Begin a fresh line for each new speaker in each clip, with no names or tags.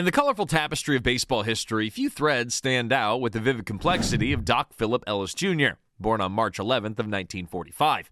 In the colorful tapestry of baseball history, few threads stand out with the vivid complexity of Doc Philip Ellis Jr., born on March 11th of 1945.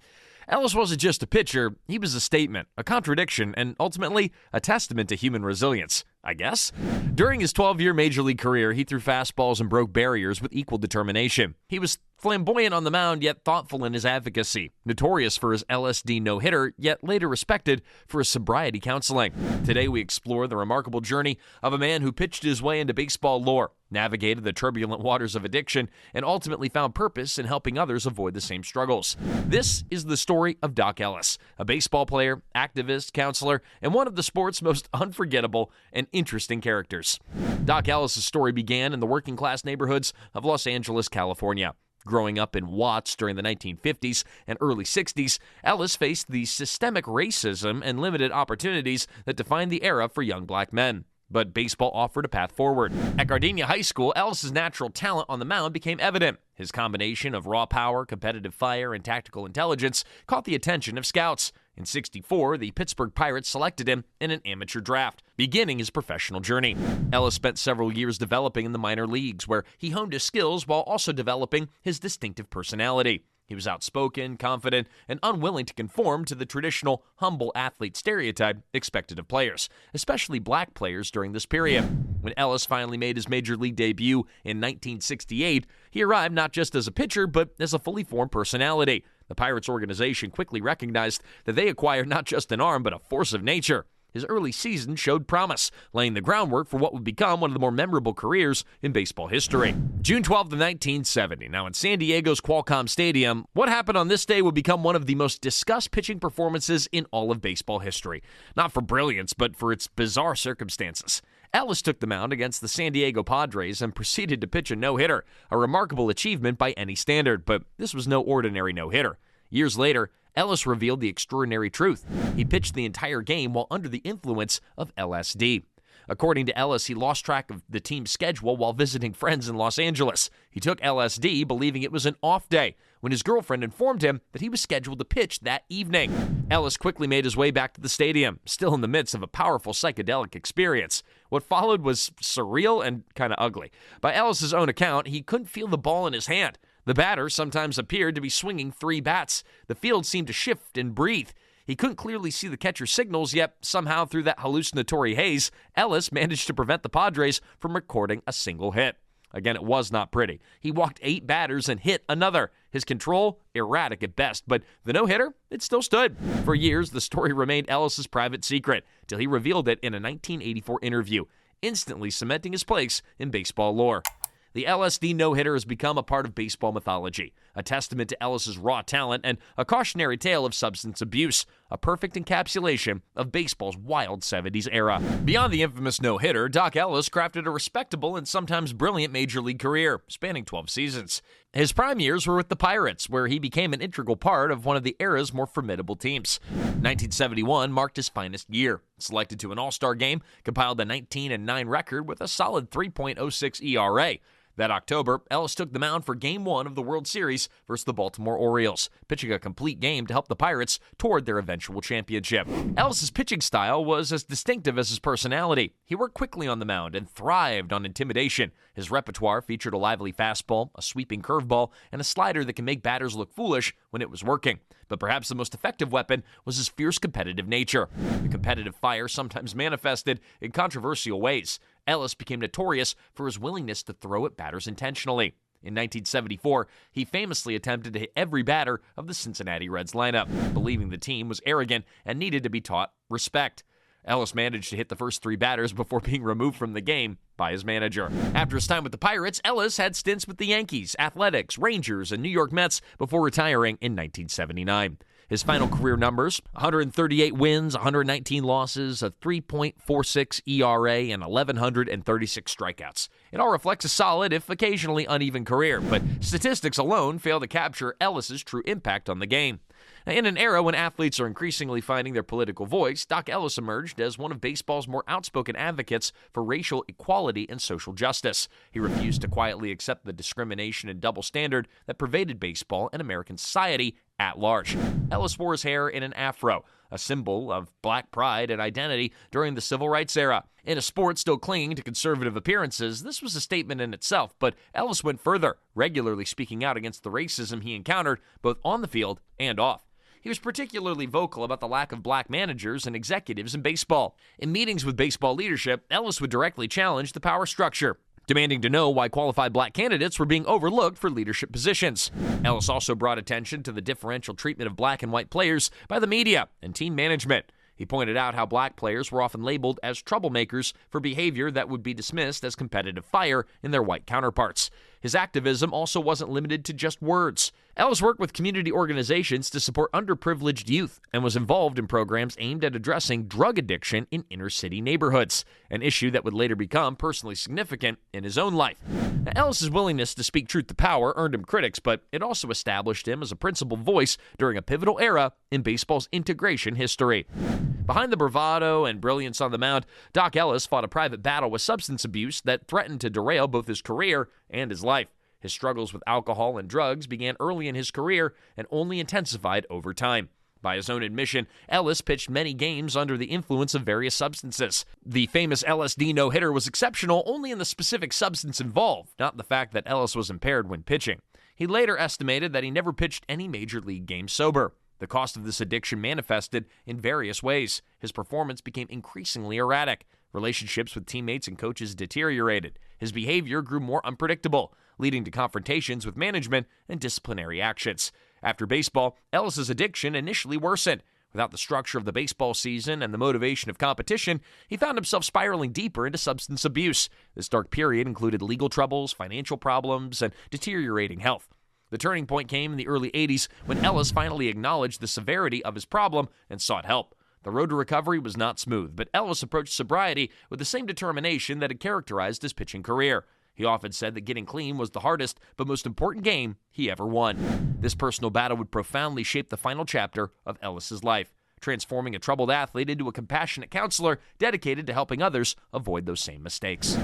Ellis wasn't just a pitcher, he was a statement, a contradiction, and ultimately a testament to human resilience, I guess. During his 12-year Major League career, he threw fastballs and broke barriers with equal determination. He was flamboyant on the mound, yet thoughtful in his advocacy, notorious for his LSD no-hitter, yet later respected for his sobriety counseling. Today we explore the remarkable journey of a man who pitched his way into baseball lore, navigated the turbulent waters of addiction, and ultimately found purpose in helping others avoid the same struggles. This is the story of Doc Ellis, a baseball player, activist, counselor, and one of the sport's most unforgettable and interesting characters. Doc Ellis' story began in the working-class neighborhoods of Los Angeles, California. Growing up in Watts during the 1950s and early 60s, Ellis faced the systemic racism and limited opportunities that defined the era for young black men. But baseball offered a path forward. At Gardenia High School, Ellis' natural talent on the mound became evident. His combination of raw power, competitive fire, and tactical intelligence caught the attention of scouts. In '64, the Pittsburgh Pirates selected him in an amateur draft, beginning his professional journey. Ellis spent several years developing in the minor leagues, where he honed his skills while also developing his distinctive personality. He was outspoken, confident, and unwilling to conform to the traditional humble athlete stereotype expected of players, especially black players during this period. When Ellis finally made his major league debut in 1968, he arrived not just as a pitcher, but as a fully formed personality. The Pirates organization quickly recognized that they acquired not just an arm, but a force of nature. His early season showed promise, laying the groundwork for what would become one of the more memorable careers in baseball history. June 12th of 1970. Now in San Diego's Qualcomm Stadium, what happened on this day would become one of the most discussed pitching performances in all of baseball history. Not for brilliance, but for its bizarre circumstances. Ellis took the mound against the San Diego Padres and proceeded to pitch a no-hitter, a remarkable achievement by any standard, but this was no ordinary no-hitter. Years later, Ellis revealed the extraordinary truth. He pitched the entire game while under the influence of LSD. According to Ellis, he lost track of the team's schedule while visiting friends in Los Angeles. He took LSD, believing it was an off day, when his girlfriend informed him that he was scheduled to pitch that evening. Ellis quickly made his way back to the stadium, still in the midst of a powerful psychedelic experience. What followed was surreal and kind of ugly. By Ellis' own account, he couldn't feel the ball in his hand. The batter sometimes appeared to be swinging 3 bats. The field seemed to shift and breathe. He couldn't clearly see the catcher's signals, yet somehow through that hallucinatory haze, Ellis managed to prevent the Padres from recording a single hit. Again, it was not pretty. He walked 8 batters and hit another. His control, erratic at best, but the no-hitter, it still stood. For years, the story remained Ellis' private secret, till he revealed it in a 1984 interview, instantly cementing his place in baseball lore. The LSD no-hitter has become a part of baseball mythology, a testament to Ellis' raw talent and a cautionary tale of substance abuse, a perfect encapsulation of baseball's wild 70s era. Beyond the infamous no-hitter, Doc Ellis crafted a respectable and sometimes brilliant major league career, spanning 12 seasons. His prime years were with the Pirates, where he became an integral part of one of the era's more formidable teams. 1971 marked his finest year. Selected to an All-Star game, compiled a 19-9 record with a solid 3.06 ERA. That October, Ellis took the mound for Game 1 of the World Series versus the Baltimore Orioles, pitching a complete game to help the Pirates toward their eventual championship. Ellis' pitching style was as distinctive as his personality. He worked quickly on the mound and thrived on intimidation. His repertoire featured a lively fastball, a sweeping curveball, and a slider that can make batters look foolish when it was working. But perhaps the most effective weapon was his fierce competitive nature. The competitive fire sometimes manifested in controversial ways. Ellis became notorious for his willingness to throw at batters intentionally. In 1974, he famously attempted to hit every batter of the Cincinnati Reds lineup, believing the team was arrogant and needed to be taught respect. Ellis managed to hit the first 3 batters before being removed from the game by his manager. After his time with the Pirates, Ellis had stints with the Yankees, Athletics, Rangers, and New York Mets before retiring in 1979. His final career numbers: 138 wins, 119 losses, a 3.46 ERA, and 1,136 strikeouts. It all reflects a solid, if occasionally uneven career, but statistics alone fail to capture Ellis' true impact on the game. Now, in an era when athletes are increasingly finding their political voice, Doc Ellis emerged as one of baseball's more outspoken advocates for racial equality and social justice. He refused to quietly accept the discrimination and double standard that pervaded baseball and American society at large. Ellis wore his hair in an afro, a symbol of black pride and identity during the civil rights era. In a sport still clinging to conservative appearances, this was a statement in itself, but Ellis went further, regularly speaking out against the racism he encountered both on the field and off. He was particularly vocal about the lack of black managers and executives in baseball. In meetings with baseball leadership, Ellis would directly challenge the power structure, demanding to know why qualified black candidates were being overlooked for leadership positions. Ellis also brought attention to the differential treatment of black and white players by the media and team management. He pointed out how black players were often labeled as troublemakers for behavior that would be dismissed as competitive fire in their white counterparts. His activism also wasn't limited to just words. Ellis worked with community organizations to support underprivileged youth and was involved in programs aimed at addressing drug addiction in inner-city neighborhoods, an issue that would later become personally significant in his own life. Now, Ellis's willingness to speak truth to power earned him critics, but it also established him as a principled voice during a pivotal era in baseball's integration history. Behind the bravado and brilliance on the mound, Doc Ellis fought a private battle with substance abuse that threatened to derail both his career and his life. His struggles with alcohol and drugs began early in his career and only intensified over time. By his own admission, Ellis pitched many games under the influence of various substances. The famous LSD no-hitter was exceptional only in the specific substance involved, not the fact that Ellis was impaired when pitching. He later estimated that he never pitched any major league game sober. The cost of this addiction manifested in various ways. His performance became increasingly erratic. Relationships with teammates and coaches deteriorated. His behavior grew more unpredictable, leading to confrontations with management and disciplinary actions. After baseball, Ellis's addiction initially worsened. Without the structure of the baseball season and the motivation of competition, he found himself spiraling deeper into substance abuse. This dark period included legal troubles, financial problems, and deteriorating health. The turning point came in the early 80s when Ellis finally acknowledged the severity of his problem and sought help. The road to recovery was not smooth, but Ellis approached sobriety with the same determination that had characterized his pitching career. He often said that getting clean was the hardest but most important game he ever won. This personal battle would profoundly shape the final chapter of Ellis's life, transforming a troubled athlete into a compassionate counselor dedicated to helping others avoid those same mistakes.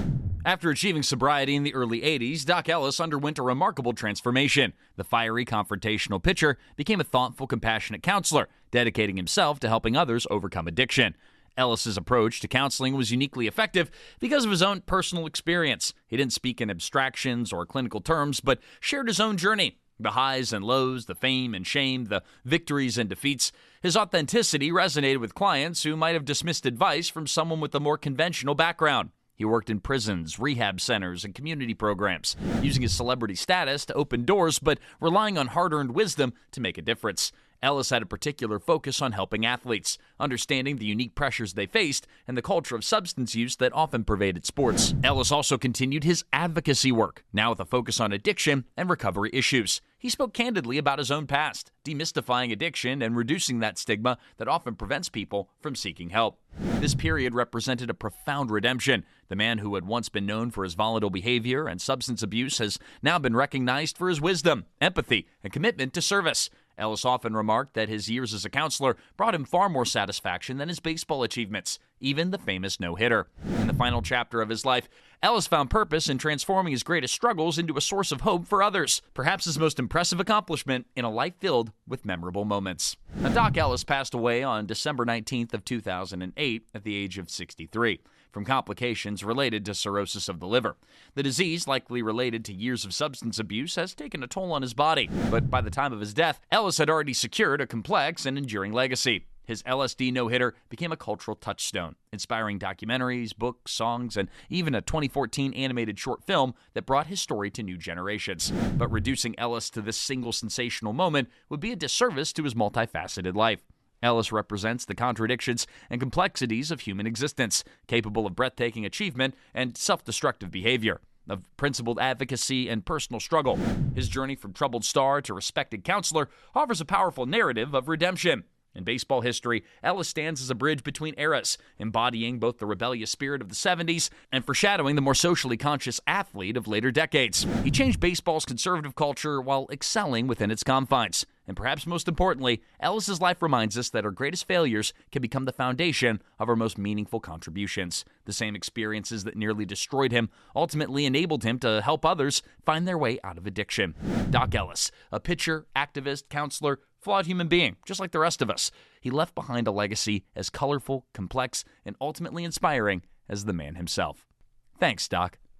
After achieving sobriety in the early 80s, Doc Ellis underwent a remarkable transformation. The fiery, confrontational pitcher became a thoughtful, compassionate counselor, dedicating himself to helping others overcome addiction. Ellis's approach to counseling was uniquely effective because of his own personal experience. He didn't speak in abstractions or clinical terms, but shared his own journey. The highs and lows, the fame and shame, the victories and defeats. His authenticity resonated with clients who might have dismissed advice from someone with a more conventional background. He worked in prisons, rehab centers, and community programs, using his celebrity status to open doors, but relying on hard-earned wisdom to make a difference. Ellis had a particular focus on helping athletes, understanding the unique pressures they faced and the culture of substance use that often pervaded sports. Ellis also continued his advocacy work, now with a focus on addiction and recovery issues. He spoke candidly about his own past, demystifying addiction and reducing that stigma that often prevents people from seeking help. This period represented a profound redemption. The man who had once been known for his volatile behavior and substance abuse has now been recognized for his wisdom, empathy, and commitment to service. Ellis often remarked that his years as a counselor brought him far more satisfaction than his baseball achievements, even the famous no-hitter. In the final chapter of his life, Ellis found purpose in transforming his greatest struggles into a source of hope for others, perhaps his most impressive accomplishment in a life filled with memorable moments. Now, Doc Ellis passed away on December 19th of 2008 at the age of 63. From complications related to cirrhosis of the liver. The disease, likely related to years of substance abuse, has taken a toll on his body, but by the time of his death, Ellis had already secured a complex and enduring legacy. His LSD no-hitter became a cultural touchstone, inspiring documentaries, books, songs, and even a 2014 animated short film that brought his story to new generations. But reducing Ellis to this single sensational moment would be a disservice to his multifaceted life. Ellis represents the contradictions and complexities of human existence, capable of breathtaking achievement and self-destructive behavior, of principled advocacy and personal struggle. His journey from troubled star to respected counselor offers a powerful narrative of redemption. In baseball history, Ellis stands as a bridge between eras, embodying both the rebellious spirit of the 70s and foreshadowing the more socially conscious athlete of later decades. He changed baseball's conservative culture while excelling within its confines. And perhaps most importantly, Ellis's life reminds us that our greatest failures can become the foundation of our most meaningful contributions. The same experiences that nearly destroyed him ultimately enabled him to help others find their way out of addiction. Doc Ellis, a pitcher, activist, counselor, flawed human being, just like the rest of us.
he left behind a legacy as colorful, complex, and ultimately inspiring as the man himself. Thanks, Doc.